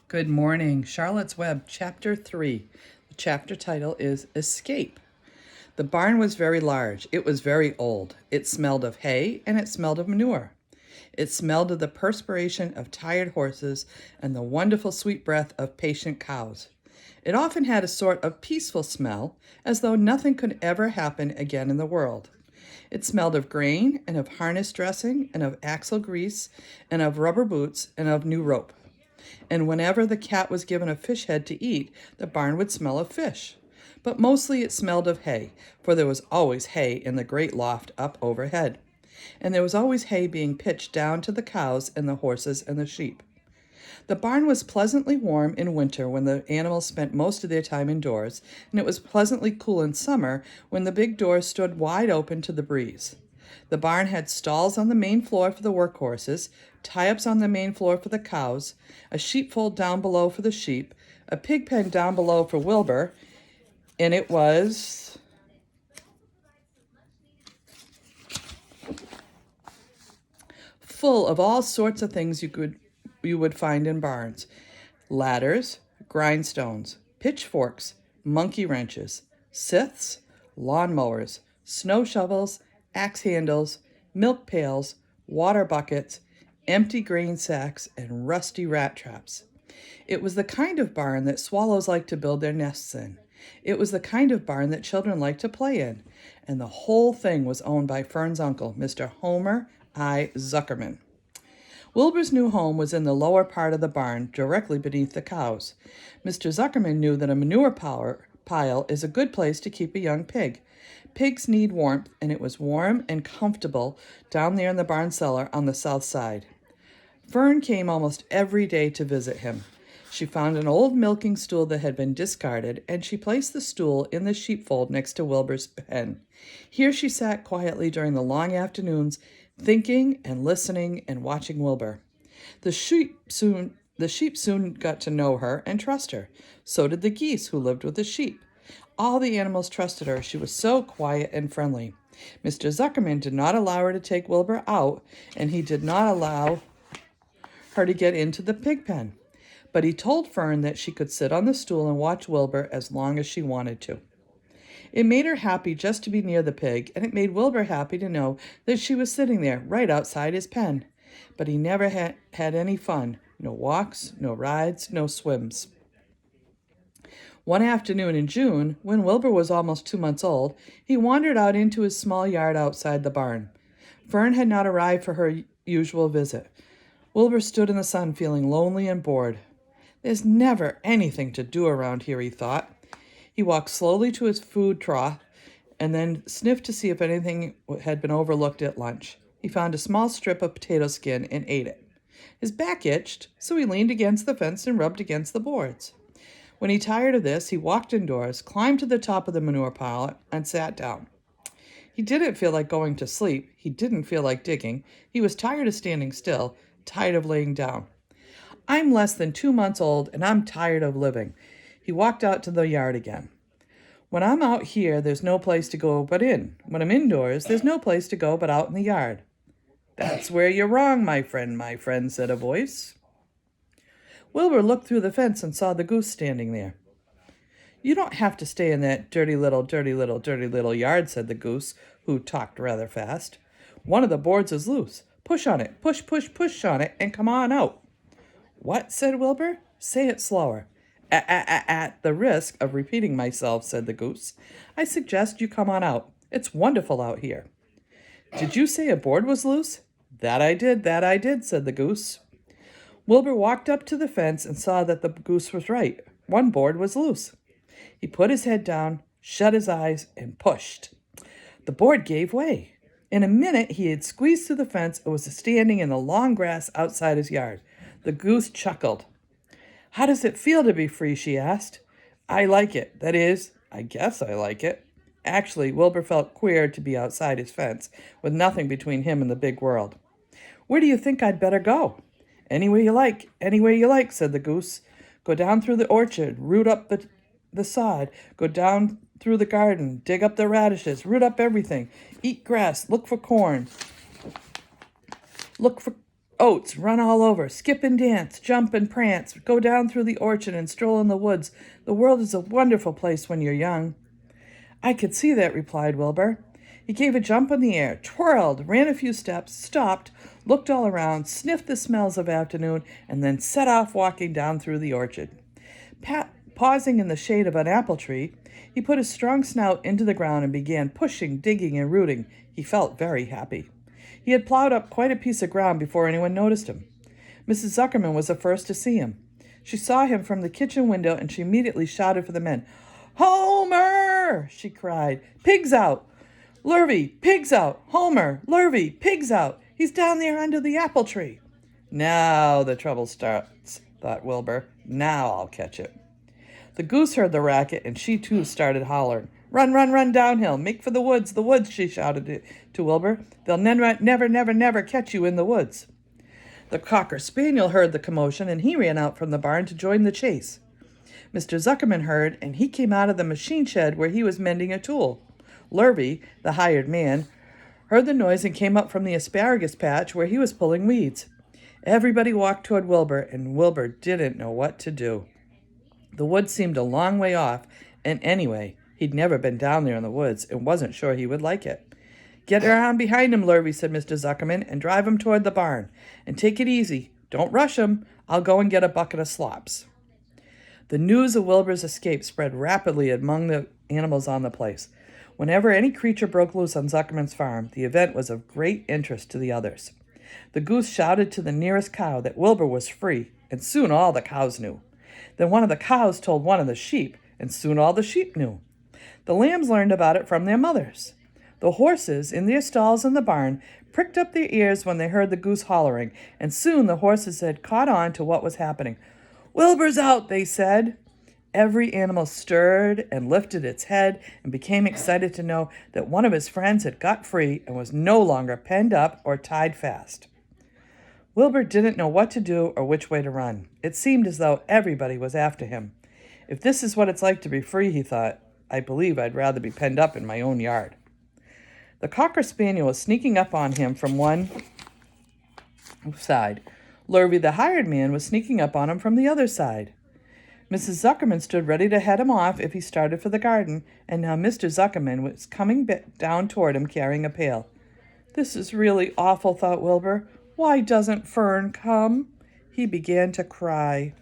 Good morning. Charlotte's Web, Chapter 3. The chapter title is Escape. The barn was very large. It was very old. It smelled of hay and it smelled of manure. It smelled of the perspiration of tired horses and the wonderful sweet breath of patient cows. It often had a sort of peaceful smell, as though nothing could ever happen again in the world. It smelled of grain and of harness dressing and of axle grease and of rubber boots and of new rope. And whenever the cat was given a fish head to eat, the barn would smell of fish. But mostly it smelled of hay, for there was always hay in the great loft up overhead. And there was always hay being pitched down to the cows and the horses and the sheep. The barn was pleasantly warm in winter when the animals spent most of their time indoors, and it was pleasantly cool in summer when the big doors stood wide open to the breeze. The barn had stalls on the main floor for the work horses, tie-ups on the main floor for the cows, a sheepfold down below for the sheep, a pig pen down below for Wilbur, and it was full of all sorts of things you would find in barns: ladders, grindstones, pitchforks, monkey wrenches, scythes, lawnmowers, snow shovels, axe handles, milk pails, water buckets, empty grain sacks, and rusty rat traps. It was the kind of barn that swallows like to build their nests in. It was the kind of barn that children like to play in. And the whole thing was owned by Fern's uncle, Mr. Homer I. Zuckerman. Wilbur's new home was in the lower part of the barn, directly beneath the cows. Mr. Zuckerman knew that a manure pile is a good place to keep a young pig. Pigs need warmth, and it was warm and comfortable down there in the barn cellar on the south side. Fern came almost every day to visit him. She found an old milking stool that had been discarded, and she placed the stool in the sheepfold next to Wilbur's pen. Here she sat quietly during the long afternoons, thinking and listening and watching Wilbur. The sheep soon got to know her and trust her. So did the geese who lived with the sheep. All the animals trusted her. She was so quiet and friendly. Mr. Zuckerman did not allow her to take Wilbur out, and he did not allow her to get into the pig pen. But he told Fern that she could sit on the stool and watch Wilbur as long as she wanted to. It made her happy just to be near the pig, and it made Wilbur happy to know that she was sitting there right outside his pen. But he never had any fun. No walks, no rides, no swims. One afternoon in June, when Wilbur was almost 2 months old, he wandered out into his small yard outside the barn. Fern had not arrived for her usual visit. Wilbur stood in the sun feeling lonely and bored. There's never anything to do around here, he thought. He walked slowly to his food trough and then sniffed to see if anything had been overlooked at lunch. He found a small strip of potato skin and ate it. His back itched, so he leaned against the fence and rubbed against the boards. When he tired of this, he walked indoors, climbed to the top of the manure pile, and sat down. He didn't feel like going to sleep. He didn't feel like digging. He was tired of standing still, tired of laying down. I'm less than 2 months old, and I'm tired of living. He walked out to the yard again. When I'm out here, there's no place to go but in. When I'm indoors, there's no place to go but out in the yard. That's where you're wrong, my friend, said a voice. Wilbur looked through the fence and saw the goose standing there. You don't have to stay in that dirty little yard, said the goose, who talked rather fast. One of the boards is loose. Push on it, push on it, and come on out. What? Said Wilbur. Say it slower. At the risk of repeating myself, said the goose, I suggest you come on out. It's wonderful out here. Did you say a board was loose? That I did, said the goose. Wilbur walked up to the fence and saw that the goose was right. One board was loose. He put his head down, shut his eyes, and pushed. The board gave way. In a minute, he had squeezed through the fence and was standing in the long grass outside his yard. The goose chuckled. How does it feel to be free? She asked. I like it. That is, I guess I like it. Actually, Wilbur felt queer to be outside his fence, with nothing between him and the big world. Where do you think I'd better go? Anywhere you like, said the goose. Go down through the orchard, root up the sod, go down through the garden, dig up the radishes, root up everything, eat grass, look for corn, look for Oats, run all over, skip and dance, jump and prance, go down through the orchard and stroll in the woods. The world is a wonderful place when you're young. I could see that, replied Wilbur. He gave a jump in the air, twirled, ran a few steps, stopped, looked all around, sniffed the smells of afternoon, and then set off walking down through the orchard. Pausing in the shade of an apple tree, he put his strong snout into the ground and began pushing, digging, and rooting. He felt very happy. He had plowed up quite a piece of ground before anyone noticed him. Mrs. Zuckerman was the first to see him. She saw him from the kitchen window, and she immediately shouted for the men. "Homer!" she cried. "Pigs out! Lurvy, pigs out! Homer, Lurvy, pigs out! He's down there under the apple tree." "Now the trouble starts," thought Wilbur. "Now I'll catch it." The goose heard the racket, and she too started hollering. "Run, run, run downhill! Make for the woods, she shouted to Wilbur. "They'll never catch you in the woods." The Cocker Spaniel heard the commotion, and he ran out from the barn to join the chase. Mr. Zuckerman heard, and he came out of the machine shed where he was mending a tool. Lurvy, the hired man, heard the noise and came up from the asparagus patch where he was pulling weeds. Everybody walked toward Wilbur, and Wilbur didn't know what to do. The woods seemed a long way off, and anyway, he'd never been down there in the woods and wasn't sure he would like it. "Get around behind him, Lurvy," said Mr. Zuckerman, "and drive him toward the barn. And take it easy. Don't rush him. I'll go and get a bucket of slops." The news of Wilbur's escape spread rapidly among the animals on the place. Whenever any creature broke loose on Zuckerman's farm, the event was of great interest to the others. The goose shouted to the nearest cow that Wilbur was free, and soon all the cows knew. Then one of the cows told one of the sheep, and soon all the sheep knew. The lambs learned about it from their mothers. The horses, in their stalls in the barn, pricked up their ears when they heard the goose hollering, and soon the horses had caught on to what was happening. "Wilbur's out," they said. Every animal stirred and lifted its head and became excited to know that one of his friends had got free and was no longer penned up or tied fast. Wilbur didn't know what to do or which way to run. It seemed as though everybody was after him. If this is what it's like to be free, he thought, I believe I'd rather be penned up in my own yard. The Cocker Spaniel was sneaking up on him from one side. Lurvy, the hired man, was sneaking up on him from the other side. Mrs. Zuckerman stood ready to head him off if he started for the garden, and now Mr. Zuckerman was coming down toward him carrying a pail. "This is really awful," thought Wilbur. "Why doesn't Fern come?" He began to cry.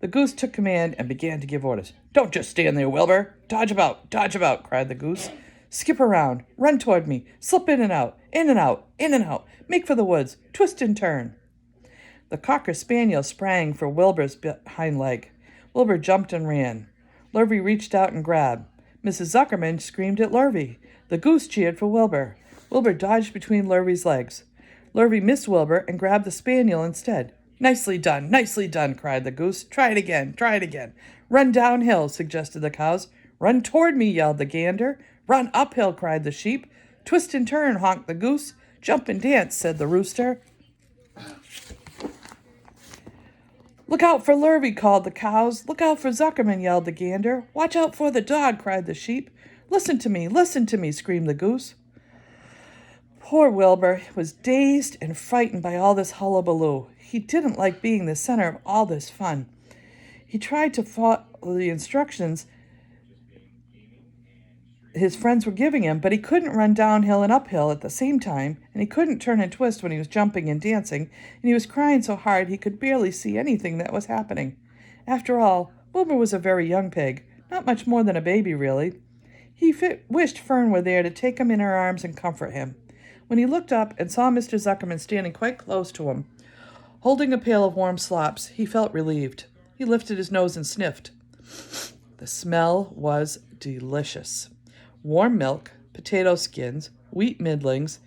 The goose took command and began to give orders. "Don't just stand there, Wilbur. Dodge about, cried the goose. "Skip around, run toward me, slip in and out, in and out, in and out, make for the woods, twist and turn." The Cocker Spaniel sprang for Wilbur's hind leg. Wilbur jumped and ran. Lurvy reached out and grabbed. Mrs. Zuckerman screamed at Lurvy. The goose cheered for Wilbur. Wilbur dodged between Lurvy's legs. Lurvy missed Wilbur and grabbed the spaniel instead. Nicely done, cried the goose. Try it again. Run downhill, suggested the cows. Run toward me, yelled the gander. Run uphill, cried the sheep. Twist and turn, honked the goose. Jump and dance, said the rooster. Look out for Lurvy, called the cows. Look out for Zuckerman, yelled the gander. Watch out for the dog, cried the sheep. Listen to me, screamed the goose. Poor Wilbur was dazed and frightened by all this hullabaloo. He didn't like being the center of all this fun. He tried to follow the instructions his friends were giving him, but he couldn't run downhill and uphill at the same time, and he couldn't turn and twist when he was jumping and dancing, and he was crying so hard he could barely see anything that was happening. After all, Wilbur was a very young pig, not much more than a baby, really. He wished Fern were there to take him in her arms and comfort him. When he looked up and saw Mr. Zuckerman standing quite close to him, holding a pail of warm slops, he felt relieved. He lifted his nose and sniffed. The smell was delicious. Warm milk, potato skins, wheat middlings,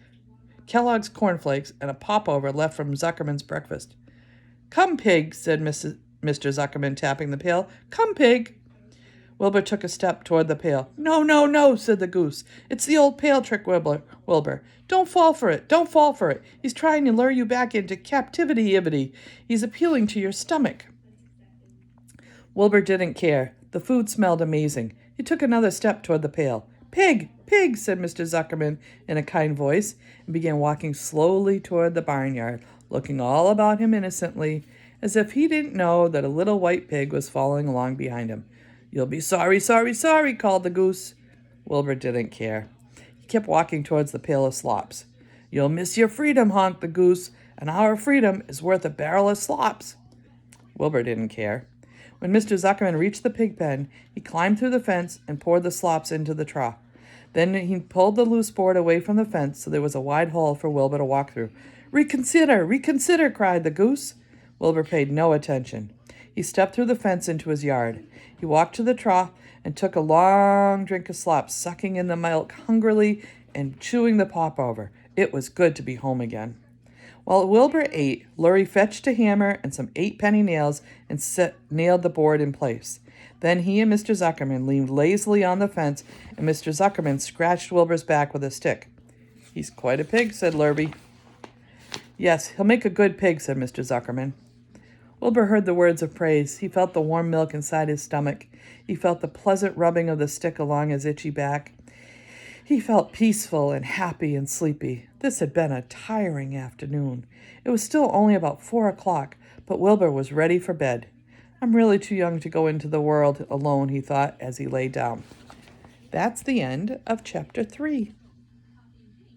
Kellogg's cornflakes, and a popover left from Zuckerman's breakfast. "Come, pig," said Mr. Zuckerman, tapping the pail. "Come, pig." Wilbur took a step toward the pail. No, said the goose. "It's the old pail trick, Wilbur. Don't fall for it. He's trying to lure you back into captivity. He's appealing to your stomach." Wilbur didn't care. The food smelled amazing. He took another step toward the pail. Pig, said Mr. Zuckerman in a kind voice, and began walking slowly toward the barnyard, looking all about him innocently, as if he didn't know that a little white pig was following along behind him. "You'll be sorry, sorry, sorry," called the goose. Wilbur didn't care. He kept walking towards the pail of slops. "You'll miss your freedom," honked the goose, "and our freedom is worth a barrel of slops." Wilbur didn't care. When Mr. Zuckerman reached the pig pen, he climbed through the fence and poured the slops into the trough. Then he pulled the loose board away from the fence so there was a wide hole for Wilbur to walk through. "Reconsider! Reconsider!" cried the goose. Wilbur paid no attention. He stepped through the fence into his yard. He walked to the trough and took a long drink of slop, sucking in the milk hungrily and chewing the pop over. It was good to be home again. While Wilbur ate, Lurie fetched a hammer and some 8-penny nails and nailed the board in place. Then he and Mr. Zuckerman leaned lazily on the fence, and Mr. Zuckerman scratched Wilbur's back with a stick. "He's quite a pig," said Lurie. "Yes, he'll make a good pig," said Mr. Zuckerman. Wilbur heard the words of praise. He felt the warm milk inside his stomach. He felt the pleasant rubbing of the stick along his itchy back. He felt peaceful and happy and sleepy. This had been a tiring afternoon. It was still only about 4 o'clock, but Wilbur was ready for bed. "I'm really too young to go into the world alone," he thought as he lay down. That's the end of Chapter 3.